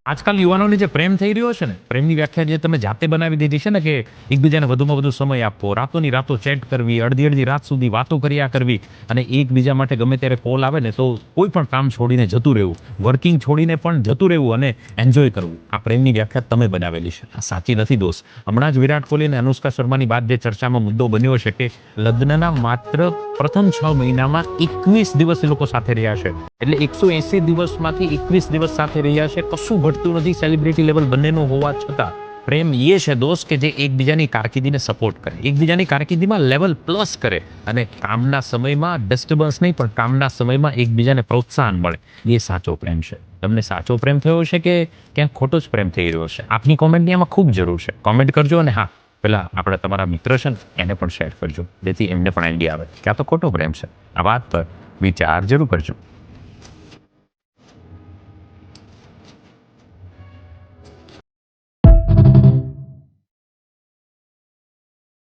આજકાલ યુવાનોને જે પ્રેમ થઈ રહ્યો છે ને, પ્રેમની વ્યાખ્યા જે તમે જાતે બનાવી દીધી છે ને, કે એકબીજાને વધુમાં વધુ સમય આપવો, રાતોની રાતો ચેટ કરવી, અડધી અડધી રાત સુધી વાતો કર્યા કરવી, અને એકબીજા માટે ગમે ત્યારે કોલ આવે ને તો કોઈ પણ કામ છોડીને જતું રહેવું, વર્કિંગ છોડીને પણ જતું રહેવું અને એન્જોય કરવું. આ પ્રેમની વ્યાખ્યા તમે બનાવેલી છે. આ સાચી નથી દોસ્ત. હમણાં જ વિરાટ કોહલી અને અનુષ્કા શર્માની વાત જે ચર્ચામાં મુદ્દો બન્યો છે કે લગ્નના માત્ર પ્રથમ 6 મહિનામાં 21 દિવસ એ લોકો સાથે રહ્યા છે. એટલે 180 દિવસમાંથી 21 દિવસ સાથે રહ્યા છે. કશું ઘટતું નથી સેલિબ્રિટી લેવલ બંનેનું હોવા છતાં. પ્રેમ એ છે દોસ્ત કે જે એકબીજાની કારકિર્દીને સપોર્ટ કરે, એકબીજાની કારકિર્દીમાં લેવલ પ્લસ કરે, અને કામના સમયમાં ડિસ્ટર્બન્સ નહીં પણ કામના સમયમાં એકબીજાને પ્રોત્સાહન મળે. એ સાચો પ્રેમ છે. તમને સાચો પ્રેમ થયો છે કે ક્યાંક ખોટો જ પ્રેમ થઈ રહ્યો છે? આપની કોમેન્ટની આમાં ખૂબ જરૂર છે. કોમેન્ટ કરજો, અને હા, પેલા આપણા તમારા મિત્ર છે ને એને પણ શેર કરજો, જેથી એમને પણ આઈડિયા આવે કે આ તો ખોટો પ્રેમ છે. આ વાત પર વિચાર જરૂર કરજો.